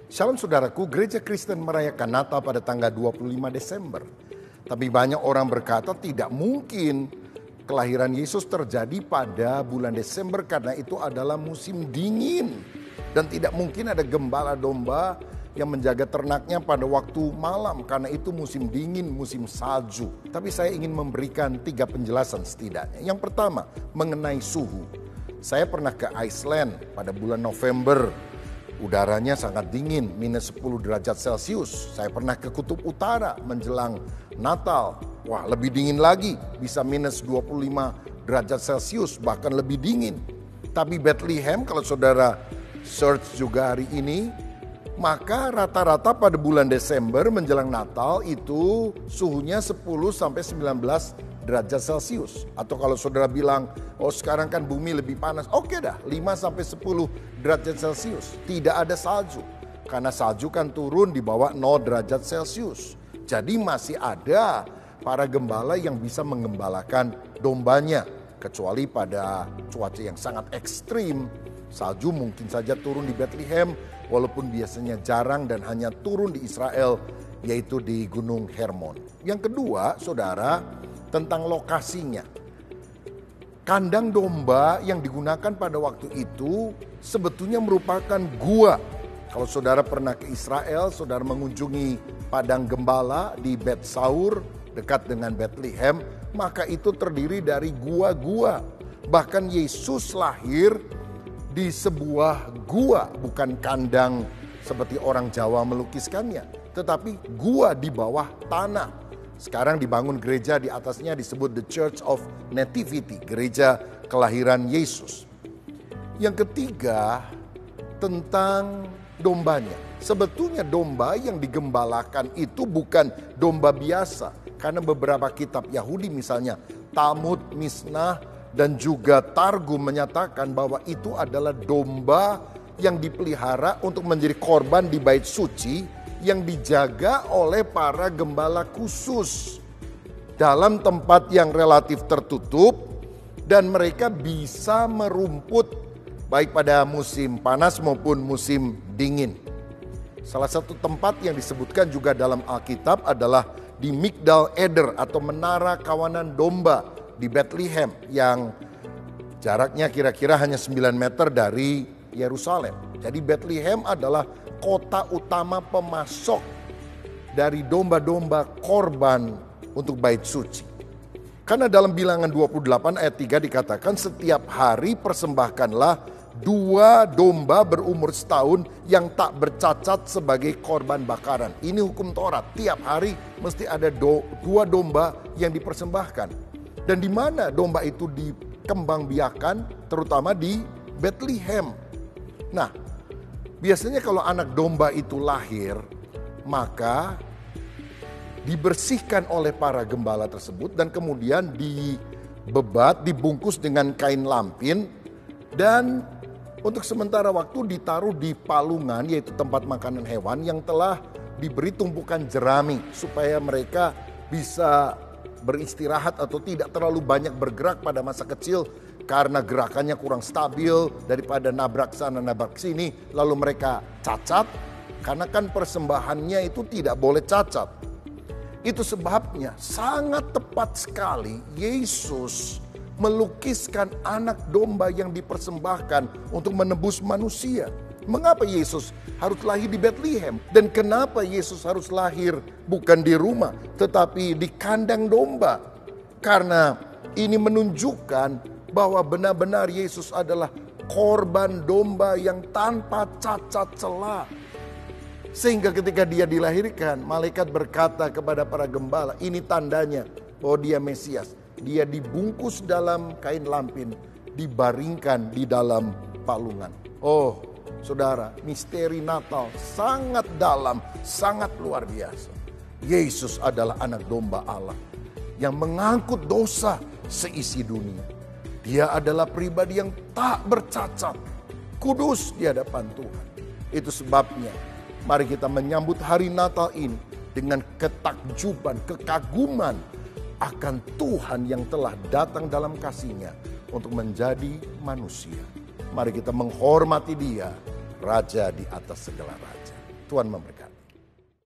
Shalom saudaraku, gereja Kristen merayakan Natal pada tanggal 25 Desember. Tapi banyak orang berkata tidak mungkin kelahiran Yesus terjadi pada bulan Desember karena itu adalah musim dingin. Dan tidak mungkin ada gembala domba yang menjaga ternaknya pada waktu malam karena itu musim dingin, musim salju. Tapi saya ingin memberikan 3 penjelasan setidaknya. Yang pertama, mengenai suhu. Saya pernah ke Iceland pada bulan November. Udaranya sangat dingin, minus 10 derajat Celcius. Saya pernah ke Kutub Utara menjelang Natal. Wah, lebih dingin lagi, bisa minus 25 derajat Celcius, bahkan lebih dingin. Tapi Bethlehem, kalau saudara search juga hari ini, maka rata-rata pada bulan Desember menjelang Natal itu suhunya 10 sampai 19 derajat Celcius. Atau kalau saudara bilang, oh sekarang kan bumi lebih panas. Oke dah, 5 sampai 10 derajat Celcius. Tidak ada salju. Karena salju kan turun di bawah 0 derajat Celcius. Jadi masih ada para gembala yang bisa mengembalakan dombanya. Kecuali pada cuaca yang sangat ekstrim. Salju mungkin saja turun di Bethlehem. Walaupun biasanya jarang dan hanya turun di Israel, yaitu di Gunung Hermon. Yang kedua, saudara, tentang lokasinya. Kandang domba yang digunakan pada waktu itu sebetulnya merupakan gua. Kalau saudara pernah ke Israel, saudara mengunjungi padang gembala di Bet Saur dekat dengan Bethlehem, maka itu terdiri dari gua-gua. Bahkan Yesus lahir di sebuah gua, bukan kandang seperti orang Jawa melukiskannya, tetapi gua di bawah tanah. Sekarang dibangun gereja, di atasnya disebut The Church of Nativity, gereja kelahiran Yesus. Yang ketiga, tentang dombanya. Sebetulnya domba yang digembalakan itu bukan domba biasa. Karena beberapa kitab Yahudi misalnya, Talmud, Misnah, dan juga Targum menyatakan bahwa itu adalah domba yang dipelihara untuk menjadi korban di bait suci, yang dijaga oleh para gembala khusus dalam tempat yang relatif tertutup, dan mereka bisa merumput baik pada musim panas maupun musim dingin. Salah satu tempat yang disebutkan juga dalam Alkitab adalah di Migdal Eder atau Menara Kawanan Domba di Bethlehem yang jaraknya kira-kira hanya 9 meter dari Yerusalem. Jadi Bethlehem adalah kota utama pemasok dari domba-domba korban untuk bait suci. Karena dalam Bilangan 28 ayat 3 dikatakan setiap hari persembahkanlah 2 domba berumur setahun yang tak bercacat sebagai korban bakaran. Ini hukum Taurat, tiap hari mesti ada 2 domba yang dipersembahkan. Dan di mana domba itu dikembangbiakan, terutama di Bethlehem. Nah, biasanya kalau anak domba itu lahir, maka dibersihkan oleh para gembala tersebut dan kemudian dibebat, dibungkus dengan kain lampin, dan untuk sementara waktu ditaruh di palungan, yaitu tempat makanan hewan yang telah diberi tumpukan jerami supaya mereka bisa beristirahat atau tidak terlalu banyak bergerak pada masa kecil karena gerakannya kurang stabil, daripada nabrak sana nabrak sini lalu mereka cacat, karena kan persembahannya itu tidak boleh cacat. Itu sebabnya sangat tepat sekali Yesus melukiskan anak domba yang dipersembahkan untuk menebus manusia. Mengapa Yesus harus lahir di Bethlehem? Dan kenapa Yesus harus lahir bukan di rumah tetapi di kandang domba? Karena ini menunjukkan bahwa benar-benar Yesus adalah korban domba yang tanpa cacat celah. Sehingga ketika dia dilahirkan, malaikat berkata kepada para gembala, ini tandanya bahwa dia Mesias. Dia dibungkus dalam kain lampin, dibaringkan di dalam palungan. Oh, saudara, misteri Natal sangat dalam, sangat luar biasa. Yesus adalah anak domba Allah yang mengangkut dosa seisi dunia. Dia adalah pribadi yang tak bercacat, kudus di hadapan Tuhan. Itu sebabnya mari kita menyambut hari Natal ini dengan ketakjuban, kekaguman akan Tuhan yang telah datang dalam kasih-Nya untuk menjadi manusia. Mari kita menghormati Dia, Raja di atas segala raja. Tuhan memberkati.